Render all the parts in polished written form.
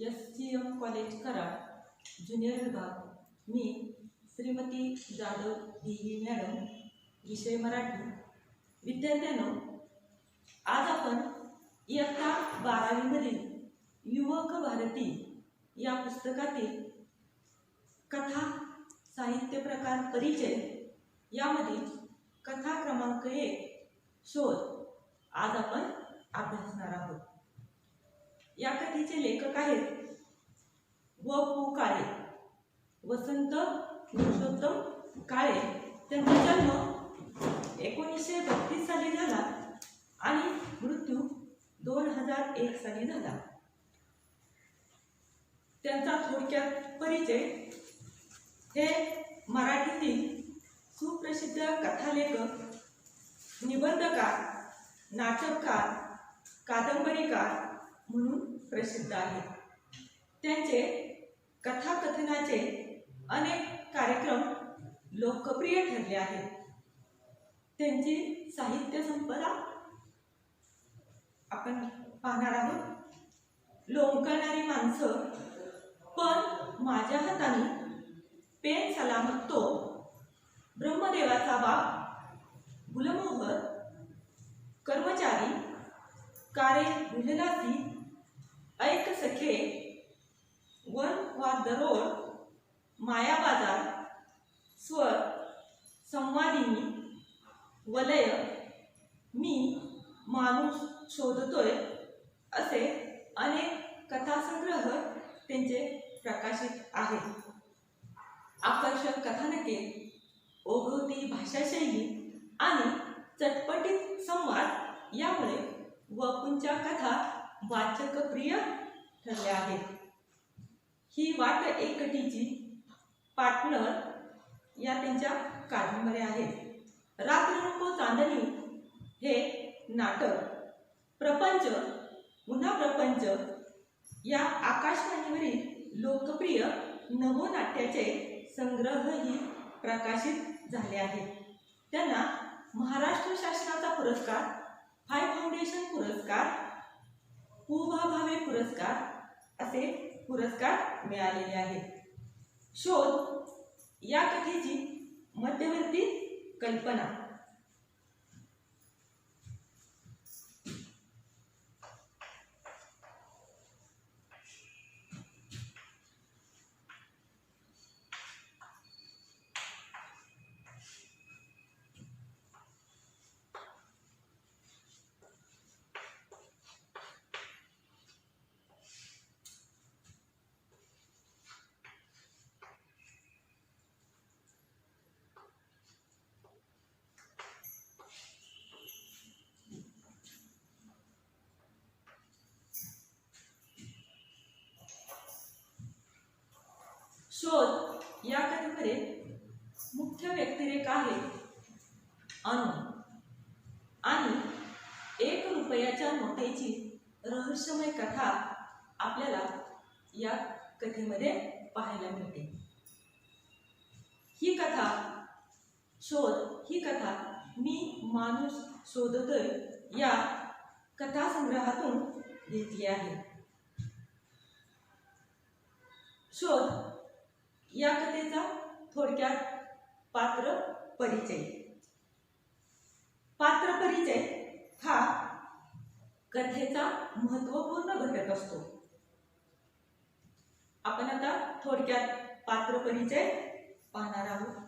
SCM college Karad junior विभाग. मी Shrimati Jadhav DE madam, विषय मराठी. विद्यार्थ्यांनो, आज आपण इयत्ता 12वी मधील युवक भारती या पुस्तकातील कथा साहित्य प्रकार परिचय यामधील कथा क्रमांक 1 शोध आज आपण अभ्यासणार आहोत. या कथेचे लेखक आहेत व.पु. काळे, वसंत पुरुषोत्तम काळे. त्यांचा जन्म 1932 साली झाला आणि मृत्यू 2001 साली झाला. त्यांचा थोडक्यात परिचय. हे मराठीतील सुप्रसिद्ध कथालेखक, निबंधकार, नाटककार, कादंबरीकार म्हणून प्रसिद्ध आहेत. त्यांचे कथाकथनाचे अनेक कार्यक्रम लोकप्रिय ठरले आहेत. त्यांची साहित्य संपदा आपण पाहणार आहोत. लोंबकळणारी माणसं, पण माझ्या हाताने, पेन सलामत तो, ब्रह्मदेवाचा बाप, गुलमोहर, कर्मचारी, कारे भुललासी, ऐक सखे, वन वा दरोड, माया बाजार, स्वर, संवादिनी, वलय, मी, माणूस शोधतोय असे अनेक कथासंग्रह त्यांचे प्रकाशित आहेत. आकर्षक कथानके, ओघवती भाषाशैली आणि चटपटीत संवाद यामुळे व.पु.च्या कथा वाचकप्रिय ठरल्या आहेत. ही वाट एकटीची, पार्टनर या त्यांच्या कादंबऱ्या आहेत. रात्र नको चांदणी हे नाटक, प्रपंच पुन्हा प्रपंच या आकाशवाणीवरील लोकप्रिय नभोनाट्याचे संग्रहही प्रकाशित झाले आहेत. त्यांना महाराष्ट्र शासनाचा पुरस्कार, फाय फाउंडेशन पुरस्कार, पु.भा. भावे पुरस्कार असे पुरस्कार मिळालेले आहेत. शोध या कथेची मध्यवर्ती कल्पना. शोध या कथेमध्ये मुख्य व्यक्तिरेख आहे अनु आणि 1 रुपयाच्या नोटेची रहस्यमय कथा आपल्याला या कथेमध्ये पाहायला मिळते. ही कथा मी माणूस शोधतोय या कथासंग्रहातून घेतली आहे. शोध या कथेचा थोडक्यात पात्र परिचय. पात्र परिचय हा कथेचा महत्त्वपूर्ण घटक असतो. आपण आता थोडक्यात पात्र परिचय पाहणार आहोत.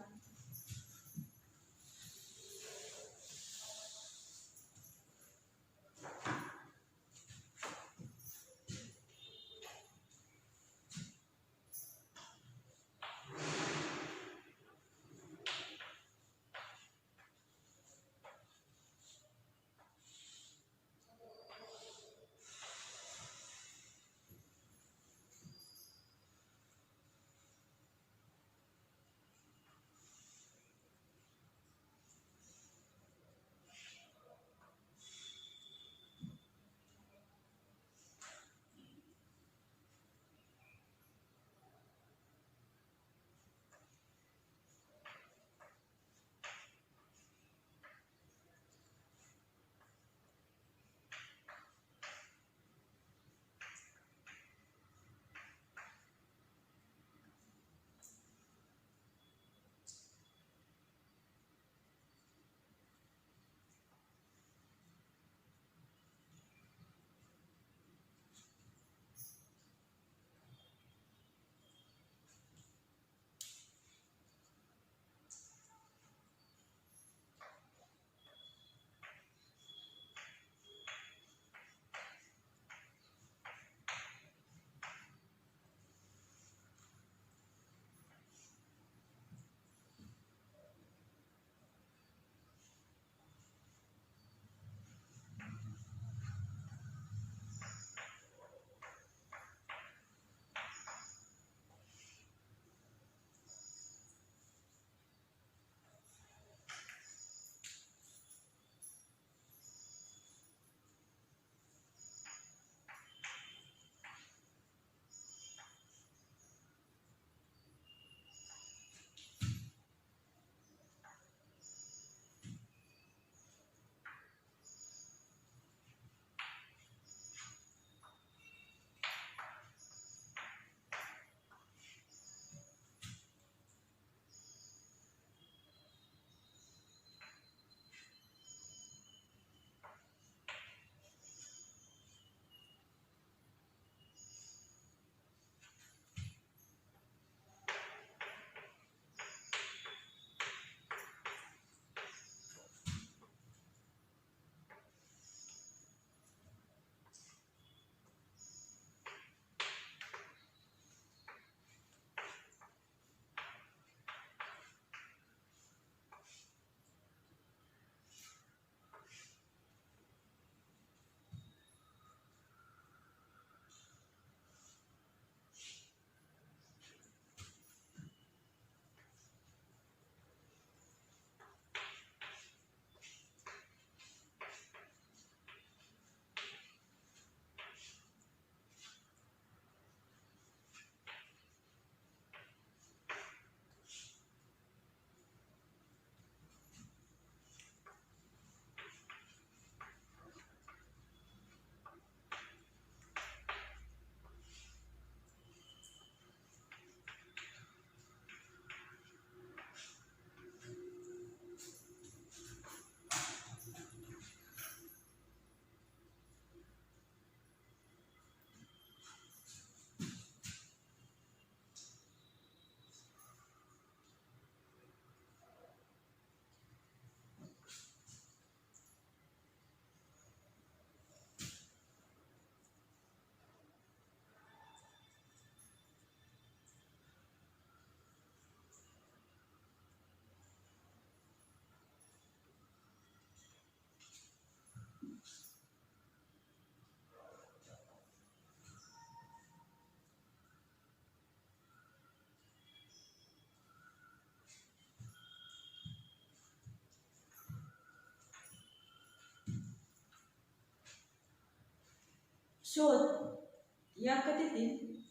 शोध या कथेतील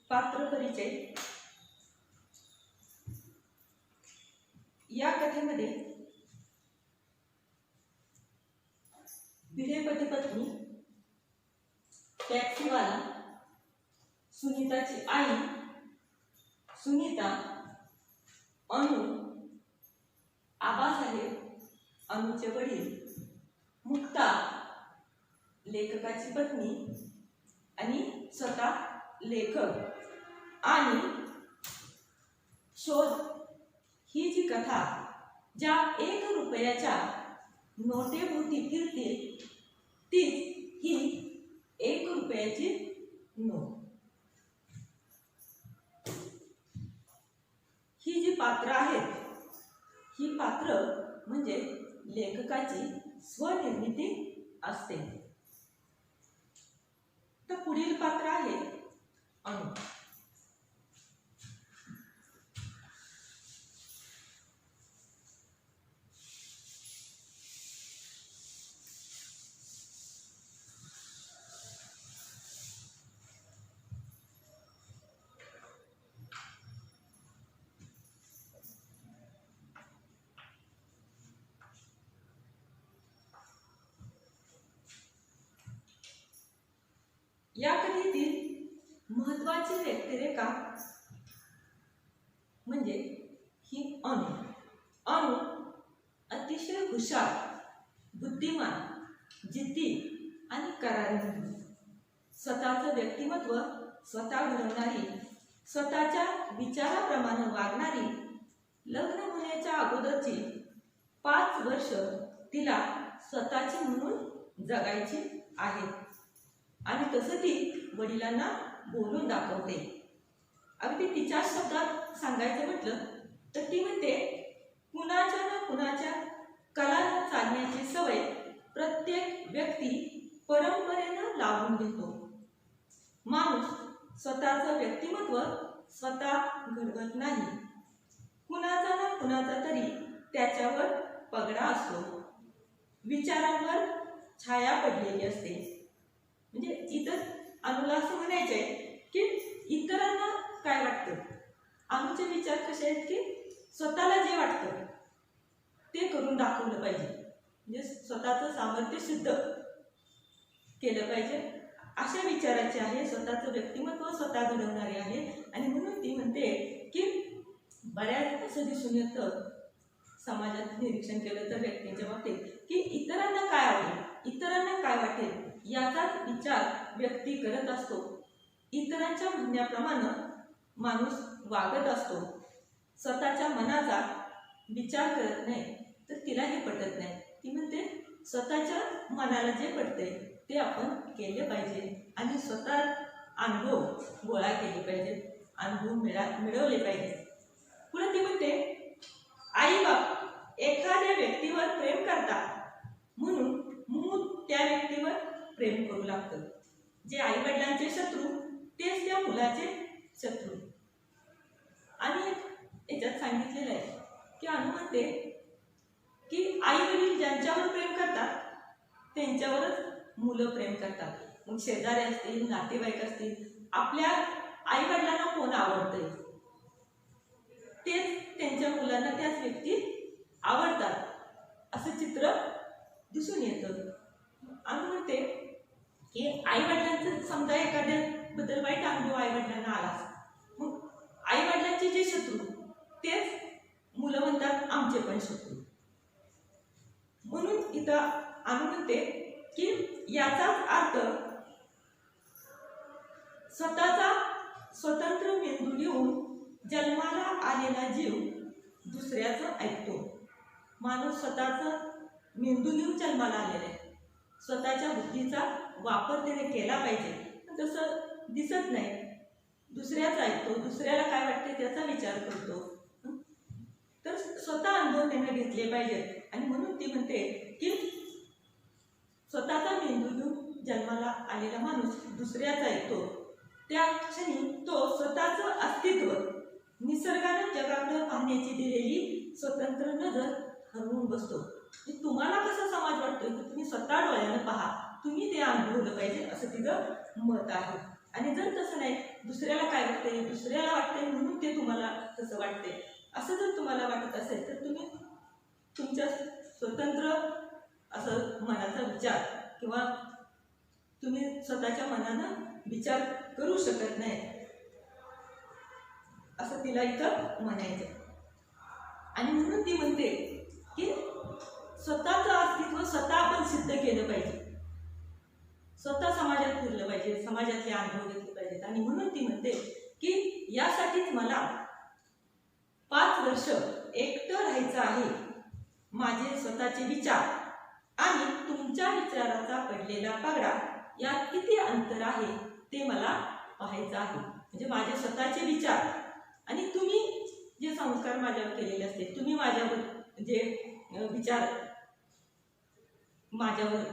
पात्र परिचय. या कथेमध्ये भिडे पती पत्नी, टॅक्सीवाला, सुनीताची आई सुनीता, अनु, आबासाहेब, अनुचे वडील, मुक्ता लेखकाची पत्नी आणि स्वतः लेखक आणि शोध ही जी कथा ज्या 1 रुपयाच्या नोटेभोवती फिरते तीच ही 1 रुपयाची नोट. ही जी पात्र आहेत ही पात्र म्हणजे लेखकाची स्वनिर्मिती असते. तर पुढील पात्र आहे अनु. या कथेतील महत्वाची व्यक्तिरेखा म्हणजे ही अनु. अनु अतिशय हुशार, बुद्धिमान, जिद्दी आणि करारी, स्वतःचं व्यक्तिमत्व स्वतः घडवणारी, स्वतःच्या विचाराप्रमाणे वागणारी, लग्न होण्याच्या अगोदरची 5 वर्ष तिला स्वतःची म्हणून जगायची आहेत आणि तसं ती वडिलांना बोलून दाखवते. अगदी तिच्या शब्दात सांगायचं म्हटलं तर ती म्हणते, कुणाच्या ना कुणाच्या कलानं चालण्याची सवय प्रत्येक व्यक्ती परंपरेनं लावून घेतो. माणूस स्वतःचं व्यक्तिमत्व स्वतः घडवत नाही. कुणाचा ना कुणाचा तरी त्याच्यावर पगडा असतो, विचारांवर छाया पडलेली असते. म्हणजे इतर अनुला असं म्हणायचंय की इतरांना काय वाटतं, अनुचे विचार कसे आहेत की स्वतःला जे वाटतं ते करून दाखवलं पाहिजे, म्हणजे स्वतःचं सामर्थ्य सिद्ध केलं पाहिजे अशा विचाराचे आहे. स्वतःचं व्यक्तिमत्व स्वतः घडवणारे आहे आणि म्हणून ती म्हणते की बऱ्याच असं दिसून येतं समाजात निरीक्षण केलं तर व्यक्तींच्या बाबतीत की इतरांना काय आवडेल, इतरांना काय वाटेल याचाच विचार व्यक्ती करत असतो. इतरांच्या म्हणण्याप्रमाणे माणूस वागत असतो. स्वतःच्या मनाचा विचार करत नाही तर तिला हे पटत नाही. ती म्हणते स्वतःच्या मनाला जे पटते ते आपण केले पाहिजे आणि स्वतः अनुभव गोळा केले पाहिजेत, अनुभव मिळवले पाहिजे. पुढे ती म्हणते, आई बाप एखाद्या व्यक्तीवर प्रेम करतात म्हणून मूल त्या व्यक्तीवर प्रेम करू लागतं. जे आई वडिलांचे शत्रू तेच त्या मुलाचे शत्रू. आणि याच्यात सांगितलेलं आहे की अनु म्हणते की आई वडील ज्यांच्यावर प्रेम करतात त्यांच्यावरच मुलं प्रेम करतात. मग शेजारी असतील, नातेवाईक असतील, आपल्या आई वडिलांना कोण आवडतंय तेच त्यांच्या मुलांना त्याच व्यक्ती आवडतात असं चित्र दिसून येतं. अनु म्हणते की आई वडिलांचं समजा एखाद्याबद्दल वाईट अनुभव आई वडिलांना आला, मग आई वडिलांचे जे शत्रू तेच मुलं म्हणतात आमचे पण शत्रू. म्हणून इथं अनु म्हणते की याचाच अर्थ स्वतःचा स्वतंत्र मेंदू घेऊन जन्माला आलेला जीव दुसऱ्याचं ऐकतो. माणूस स्वतःचं मेंदू घेऊन जन्माला आलेला आहे, स्वतःच्या बुद्धीचा वापर त्याने केला पाहिजे. तसं दिसत नाही, दुसऱ्याचा ऐकतो, दुसऱ्याला काय वाटते त्याचा विचार करतो. तर स्वतः अनुभव त्याने घेतले पाहिजे आणि म्हणून ती म्हणते की स्वतःचा मेंदू घेऊन जन्माला आलेला माणूस दुसऱ्याचा ऐकतो. त्या क्षणी तो स्वतःचं अस्तित्व, निसर्गाने जगाकडे पाहण्याची दिलेली स्वतंत्र नजर हरवून बसतो. तुम्हाला कसा समाज वाटतोय तुम्ही स्वतः डोळ्यानं पहा, तुम्ही ते अनुभवलं पाहिजे असं तिचं मत आहे. आणि जर तसं नाही, दुसऱ्याला काय वाटते, दुसऱ्याला वाटते म्हणून ते तुम्हाला तसं वाटते, असं जर तुम्हाला वाटत असेल तर तुम्ही तुमच्या स्वतंत्र असं मनाचा विचार किंवा तुम्ही स्वतःच्या मनानं विचार करू शकत नाही, असं तिला इथं म्हणायचं. आणि म्हणून ती म्हणते की स्वतःचं अस्तित्व स्वतः आपण सिद्ध केलं पाहिजे, स्वतः समाजात फिरलं पाहिजे, समाजातले अनुभव घेतले पाहिजेत. आणि म्हणून ती म्हणते की यासाठीच मला 5 वर्ष एकटं राहायचं आहे. माझे स्वतःचे विचार आणि तुमच्या विचाराचा पडलेला पगडा यात किती अंतर आहे ते मला पाहायचं आहे. म्हणजे माझे स्वतःचे विचार आणि तुम्ही जे संस्कार माझ्यावर केलेले असते, तुम्ही माझ्यावर जे विचार माझ्यावर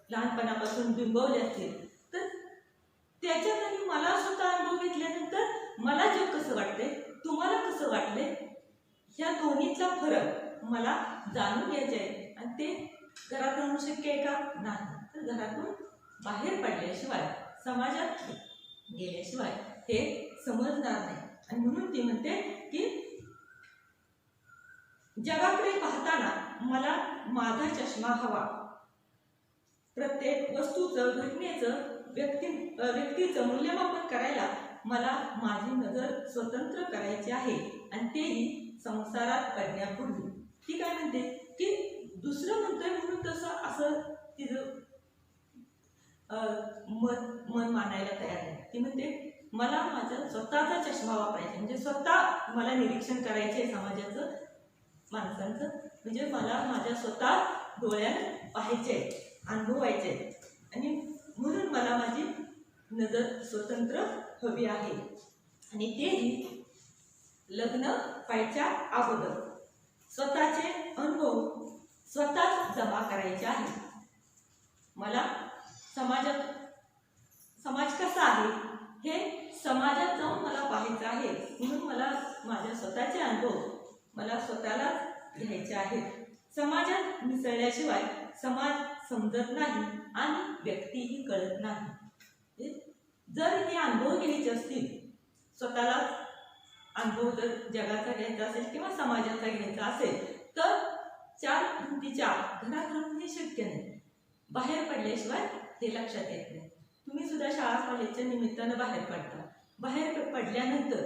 लहानपणापासून बिंबवले असतील, तर त्याच्यात आणि मला स्वतः अनुभव घेतल्यानंतर मला जग कसं वाटते, तुम्हाला कसं वाटले, ह्या दोन्हीचा फरक मला जाणून घ्यायचे आहे. आणि ते घरात राहून शक्य आहे का? नाही. तर घरातून बाहेर पडल्याशिवाय, समाजात गेल्याशिवाय हे समजणार नाही. आणि म्हणून ती म्हणते की जगाकडे पाहताना मला माझा चष्मा हवा. प्रत्येक वस्तूचं, घटनेचं, व्यक्तीचं मूल्यमापन करायला मला माझी नजर स्वतंत्र करायची आहे. आणि तेही संसारात पडण्यापूर्वी. ती काय म्हणते की दुसरं म्हणतोय म्हणून तसं असं तिचं मन मानायला तयार नाही. ती म्हणते मला माझा स्वतःचा चष्मा वापरायचा, म्हणजे स्वतः मला निरीक्षण करायचे समाजाचं, माणसांचं. म्हणजे मला माझ्या स्वतः डोळ्यात पाहायचे, अनुभवायचे. आणि म्हणून मला माझी नजर स्वतंत्र हवी आहे. आणि तेही लग्न व्हायच्या अगोदर स्वतःचे अनुभव स्वतःच जमा करायचे आहे. मला समाज कसा आहे हे समाजात जाऊन मला पाहायचं आहे. म्हणून मला माझ्या स्वतःचे अनुभव मला स्वतःलाच घ्यायचे आहेत. समाजात मिसळल्याशिवाय समाज समजत नाही आणि व्यक्तीही कळत नाही. जर हे अनुभव घ्यायचे असतील, स्वतःला अनुभव जर जगाचा घ्यायचा असेल किंवा समाजाचा घ्यायचा असेल, तर 4 भिंतीच्या घरात राहून हे शक्य नाही. बाहेर पडल्याशिवाय ते लक्षात येत नाही. तुम्ही सुद्धा शाळा कॉलेजच्या निमित्तानं बाहेर पडता. बाहेर पडल्यानंतर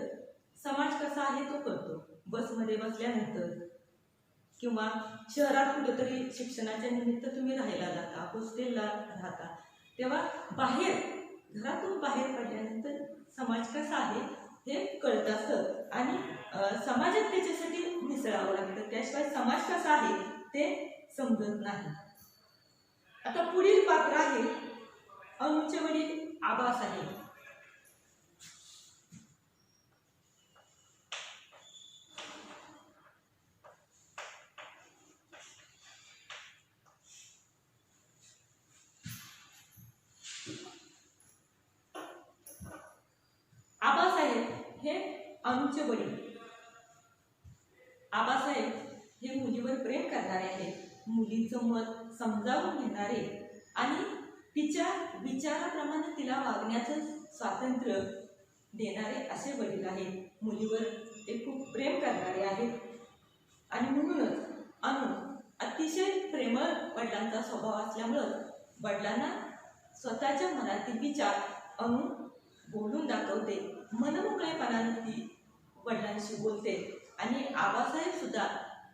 समाज कसा आहे तो कळतो. बसमध्ये बसल्यानंतर किंवा शहरात कुठेतरी शिक्षणाच्या निमित्त तुम्ही राहायला जाता, हॉस्टेलला राहता, तेव्हा घरातून बाहेर पडल्यानंतर समाज कसा आहे हे कळत असतं. आणि समाजात त्याच्यासाठी मिसळावं लागतं, त्याशिवाय समाज कसा आहे ते समजत नाही. आता पुढील पात्र आहे अनुचे वडील आबासाहेब. आबासाहेब हे अनुचे वडील. आबासाहेब हे मुलीवर प्रेम करणारे आहेत, मुलीचं मत समजावून घेणारे आणि तिच्या विचाराप्रमाणे तिला वागण्याचं स्वातंत्र्य देणारे असे वडील आहेत. मुलीवर ते खूप प्रेम करणारे आहेत. आणि म्हणूनच अनु अतिशय प्रेमळ वडिलांचा स्वभाव असल्यामुळं वडिलांना स्वतःच्या मनातील विचार अनु बोलून दाखवते. मनमोकळेपणाने ती वडिलांशी बोलते. आणि आबासाहेब सुद्धा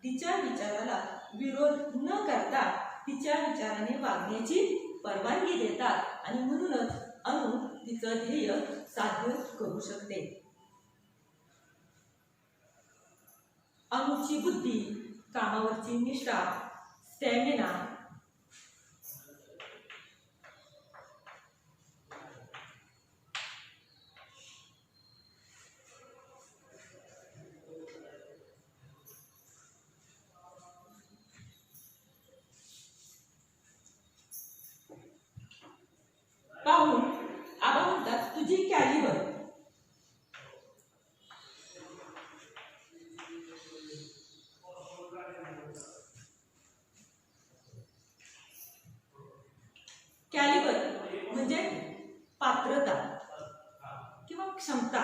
तिच्या विचाराला विरोध न करता तिच्या विचाराने वागण्याची परवानगी देतात. आणि म्हणूनच अनु तिचं ध्येय साध्य करू शकते. अनुची बुद्धी, कामावरची निष्ठा, स्टॅमिना, पाहून आबा म्हणतात तुझी कॅलिबर. पात्रता किंवा क्षमता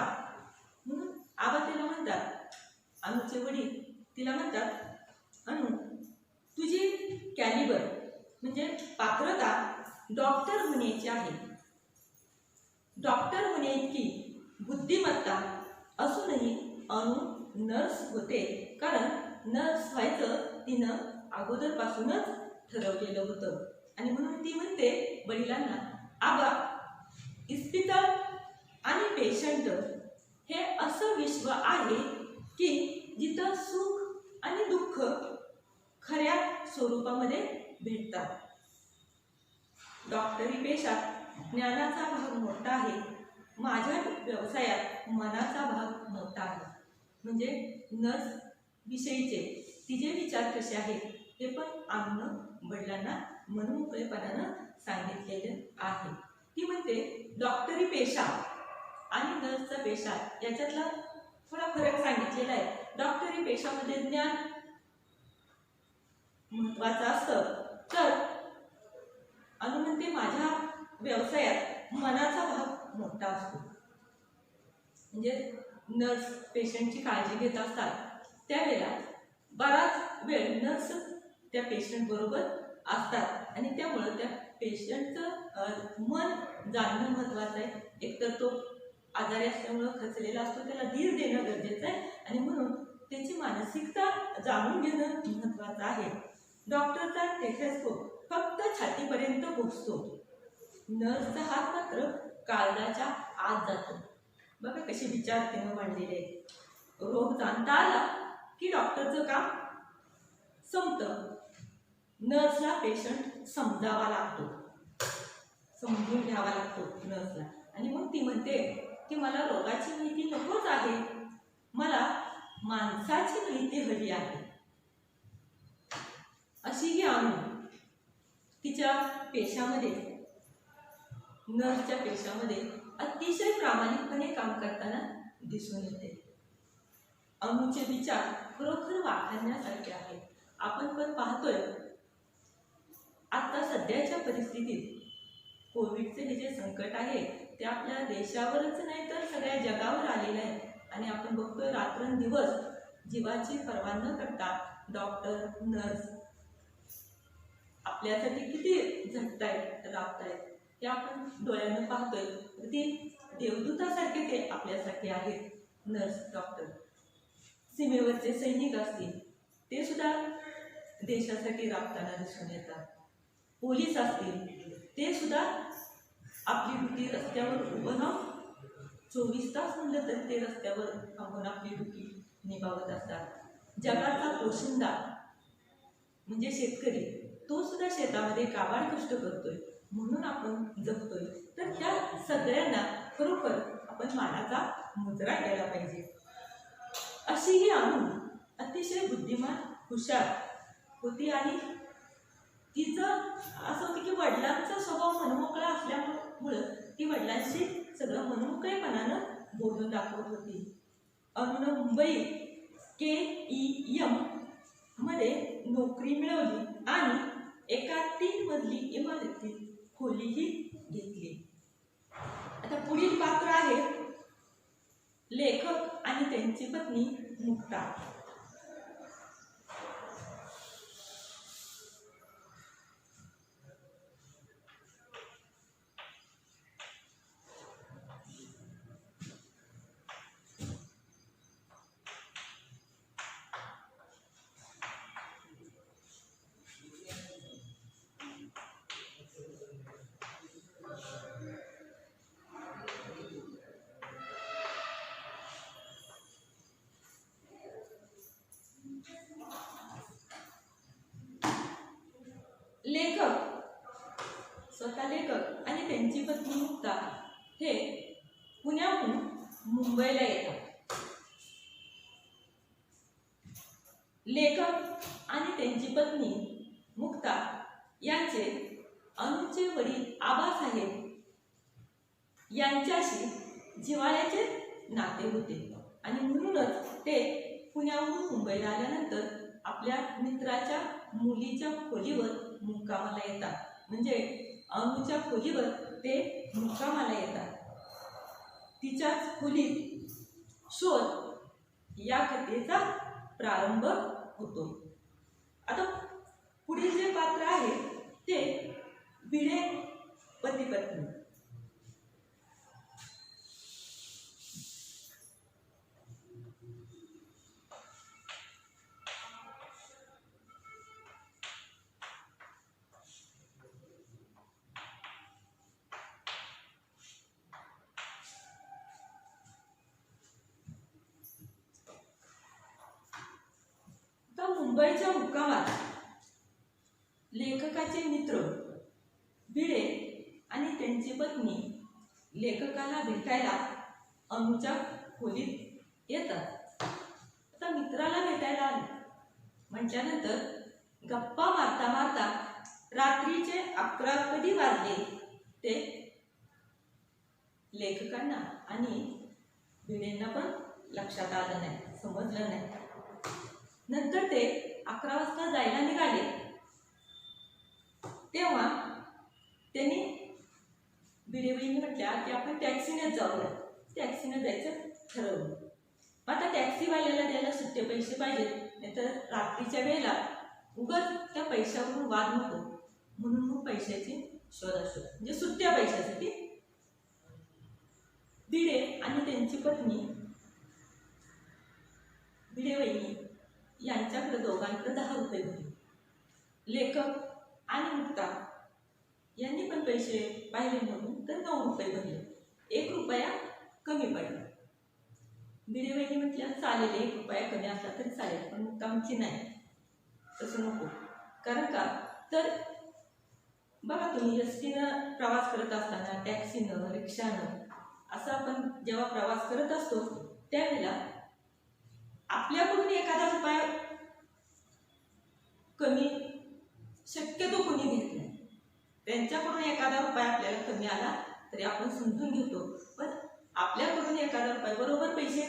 म्हणून आबा तिला म्हणतात, अनुचे वडील तिला म्हणतात, अनु तुझी कॅलिबर म्हणजे पात्रता डॉक्टर होण्याची आहे. डॉक्टर होण्याइतकी बुद्धिमत्ता असूनही अनु नर्स होते, कारण नर्स व्हायचं तिनं अगोदरपासूनच ठरवलेलं होतं. आणि म्हणून ती म्हणते वडिलांना, आबा इस्पितळ आणि पेशंट हे असं विश्व आहे की जिथं सुख आणि दुःख खऱ्या स्वरूपामध्ये भेटतात. डॉक्टरी पेशात ज्ञानाचा भाग मोठा आहे, माझ्या व्यवसायात मनाचा भाग मोठा आहे. म्हणजे नर्स विषयीचे तिचे विचार कसे आहेत हे पण आम्ही वडिलांना मनमोकळेपणानं सांगितलेले आहे. ती म्हणते डॉक्टरी पेशा आणि नर्सचा पेशा याच्यातला थोडा फरक सांगितलेला आहे. डॉक्टरी पेशामध्ये ज्ञान महत्वाचं असतं, तर अनु म्हणते माझ्या व्यवसायात मनाचा भाग मोठा असतो. म्हणजे नर्स पेशंटची काळजी घेत असतात त्यावेळेला बराच वेळ नर्स त्या पेशंट बरोबर असतात आणि त्यामुळं त्या पेशंटचं मन जाणणं महत्त्वाचं आहे. एकतर तो आजारी असल्यामुळं खचलेला असतो, त्याला धीर देणं गरजेचं आहे आणि म्हणून त्याची मानसिकता जाणून घेणं महत्त्वाचं आहे. डॉक्टरचा टेथेस्कोप फक्त छातीपर्यंत पोहोचतो, नर्सचा हात मात्र काळजाच्या आत जातो. बघा कशी विचार तिनं मांडलेले आहेत. रोग जाणता आला की डॉक्टरचं काम संपतं, नर्सला पेशंट समजावा लागतो, समजून घ्यावा लागतो नर्सला. आणि मग ती म्हणते की मला रोगाची माहिती नकोच आहे, मला माणसाची माहिती हवी आहे. अशी ही अनु तिच्या पेशामध्ये, नर्सच्या पेशामध्ये अतिशय प्रामाणिकपणे काम करताना दिसून येते. अनुचे विचार खरोखर वाखाणण्यासारखे आहेत. आपण पण पाहतोय आता सध्याच्या परिस्थितीत कोविडचे हे जे संकट आहे ते आपल्या देशावरच नाही तर सगळ्या जगावर आलेलं आहे. आणि आपण बघतोय रात्रंदिवस जीवाची पर्वा न करता डॉक्टर नर्स आपल्यासाठी किती झटतायत, राबतायत ते आपण डोळ्यानं पाहतोय. ती देवदूतासारखे ते आपल्यासाठी आहेत. नर्स डॉक्टर, सीमेवरचे सैनिक असतील ते सुद्धा देशासाठी राबताना दिसून येतात. पोलीस असतील ते सुद्धा आपली ड्युटी रस्त्यावर उभं राहून 24 तास म्हणलं तरी ते रस्त्यावर थांबून आपली ड्युटी निभावत असतात. जगाचा पोशिंदा म्हणजे शेतकरी, तो सुद्धा शेतामध्ये काबाड कष्ट करतोय म्हणून आपण जगतोय. तर ह्या सगळ्यांना खरोखर आपण मानाचा मुजरा द्यायला पाहिजे. अशी ही अनु अतिशय बुद्धिमान, हुशार होती आणि तिचं असं होतं की वडिलांचा स्वभाव मनमोकळा असल्यामुळं ती वडिलांशी सगळं मनमोकळेपणानं बोलून दाखवत होती. अनुनं मुंबई KEM मध्ये नोकरी मिळवली आणि एका 3 मजली इमारतीत खोलीही घेतली. आता पुढील पात्र आहे लेखक आणि त्यांची पत्नी मुक्ता. स्वतः लेखक आणि त्यांची पत्नी मुक्ता हे पुण्याहून मुंबईला येतात. लेखक आणि त्यांची पत्नी मुक्ता यांचे अनुचे वडील आबासाहेब यांच्याशी जिव्हाळ्याचे नाते होते आणि म्हणूनच ते पुण्याहून मुंबईला आल्यानंतर आपल्या मित्राच्या मुलीच्या खोलीवर मुक्कामाला येतात. म्हणजे अनुच्या खोलीवर ते मुक्कामाला येतात. तिच्याच खोलीत शोध या कथेचा प्रारंभ होतो. आता पुढील जे पात्र आहे ते भिडे पती पत्नी. मुंबईच्या मुक्कामात लेखकाचे मित्र भिडे आणि त्यांची पत्नी लेखकाला भेटायला अनुच्या खोलीत येतात. आता मित्राला भेटायला आले म्हटल्यानंतर गप्पा मारता मारता रात्रीचे 11 कधी वाजले ते लेखकांना आणि भिडेंना पण लक्षात आलं नाही, समजलं नाही. नंतर ते 11 वाजता जायला निघाले तेव्हा त्यांनी भिडेबाईंनी म्हटल्या की आपण टॅक्सीनेच जाऊया. टॅक्सीने जायचं ठरवलं. आता टॅक्सीवाल्याला द्यायला सुट्टे पैसे पाहिजेत, नाहीतर रात्रीच्या वेळेला उगाच त्या पैशावरून वाद नको म्हणून मग पैशाची शोधाशोध म्हणजे सुट्ट्या पैशासाठी भिडे आणि त्यांची पत्नी भिडेबाईंनी यांच्याकडे दोघांकडे 10 रुपये भरले. लेखक आणि मुक्ता यांनी पण पैसे पाहिले म्हणून तर 9 रुपये भरले. 1 रुपया कमी पडला. भिडेबाईंनी म्हटलं चालेल, 1 रुपया कमी असला तरी चालेल, पण मुक्ता म्हणची नाही, तसं नको. कारण का तर बघा, तुम्ही एसटीनं प्रवास करत असताना, टॅक्सीनं, रिक्षानं असं आपण जेव्हा प्रवास करत असतो त्यावेळेला आपल्याकडून एखादा रुपया कमी शक्यतो कोणी घेत नाही. त्यांच्याकडून एखादा रुपया आपल्याला कमी आला तरी आपण समजून घेतो, पण आपल्याकडून एखादा रुपया बरोबर पैसे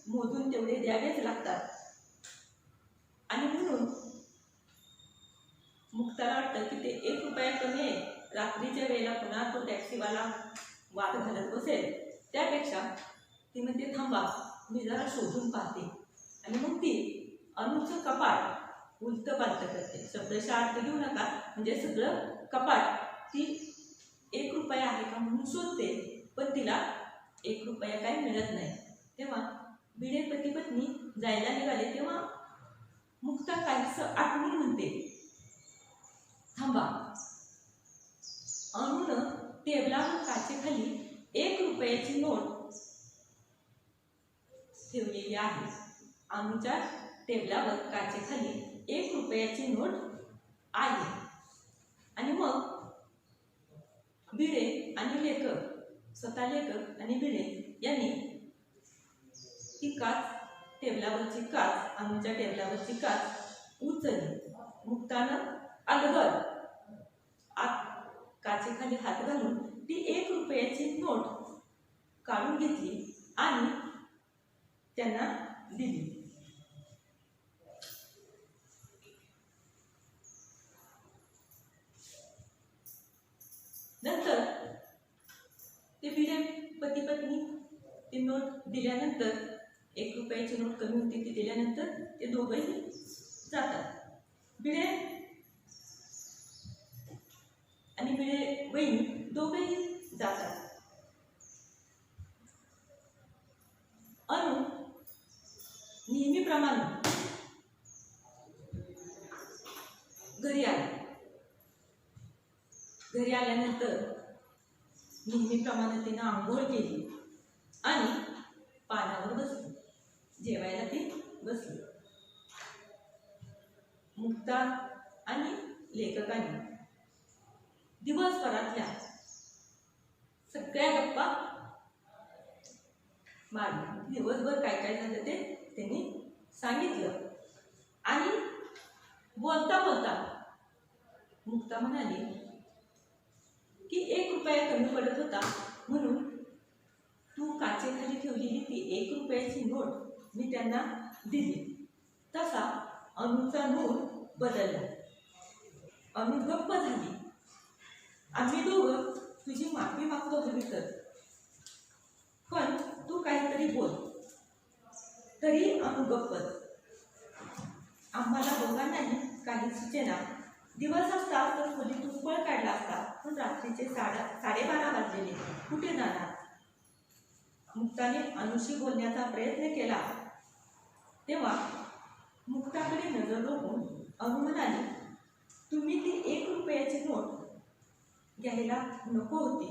मोजून तेवढे द्यावेच लागतात. आणि म्हणून मुक्ताला वाटतं की ते 1 रुपया कमी आहे, रात्रीच्या वेळेला पुन्हा तो टॅक्सीवाला वाद घालत बसेल, त्यापेक्षा ती म्हणते थांबा मी जरा शोधून पाहते. आणि मग ती अनुचं कपाट उलटं पालटं करते. शब्दशः अर्थ घेऊ नका, म्हणजे सगळं कपाट ती 1 रुपया आहे का म्हणून शोधते, पण तिला 1 रुपया काही मिळत नाही. तेव्हा भिडे पती पत्नी जायला निघाले तेव्हा मुक्ता काहीसं आठवून म्हणते थांबा. अनुनं टेबलावर काचेखाली 1 रुपयाची नोट ठेवलेली आहे. अनुच्या टेबलावर काचेखाली 1 रुपयाची नोट आहे. आणि मग भिडे आणि लेखक, स्वतः लेखक आणि भिडे यांनी ती काच, टेबलावरची काच, अनुच्या टेबलावरची काच उचलली. मुक्तानं अलगद आत काचेखाली हात घालून ती 1 रुपयाची नोट काढून घेतली आणि त्यांना दिली. नंतर ते भिडे पती पत्नी ती नोट दिल्यानंतर 1 रुपयाची नोट कमी होती ती दिल्यानंतर ते दोघंही जातात. भिडे आणि भिडे वहिनी दोघंही जातात. अनु नेहमीप्रमाणे घरी आली. घरी आल्यानंतर नेहमीप्रमाणे तिनं आंघोळ केली आणि पानावर बसली. जेवायला ती बसली. मुक्ता आणि लेखकाने दिवसभरातल्या सगळ्या गप्पा मारल्या. दिवसभर काय काय झालं ते त्यांनी सांगितलं. आणि बोलता बोलता मुक्ता म्हणाली की 1 रुपया कमी पडत होता म्हणून तू काचेखाली ठेवलेली ती 1 रुपयाची नोट मी त्यांना दिली. तसा अनुचा मूड बदलला. अनु गप्प झाली. आम्ही दोघं तुझी माफी मागतो हवी तर, पण तू काहीतरी बोल. तरी अनु गप्पच. आम्हाला दोघांनाही काही सुचेना. दिवस असता तर खोलीतून पळ काढला असता, पण रात्रीचे 12:30 वाजलेले. कुठे जाणार? मुक्ताने अनुशी बोलण्याचा प्रयत्न केला तेव्हा मुक्ताकडे नजर रोखून अनु म्हणाली, तुम्ही ती 1 रुपयाची नोट घ्यायला नको होती.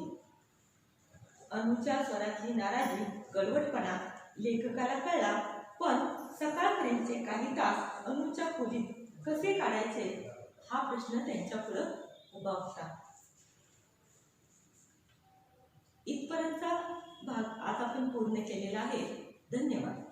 अनुच्या स्वरातली नाराजी, कडवटपणा लेखकाला कळला, पण सकाळपर्यंतचे काही तास अनुच्या खोलीत कसे काढायचे हा प्रश्न त्यांच्यापुढं उभा होता. इथपर्यंतचा भाग आज आपण पूर्ण केलेला आहे. धन्यवाद.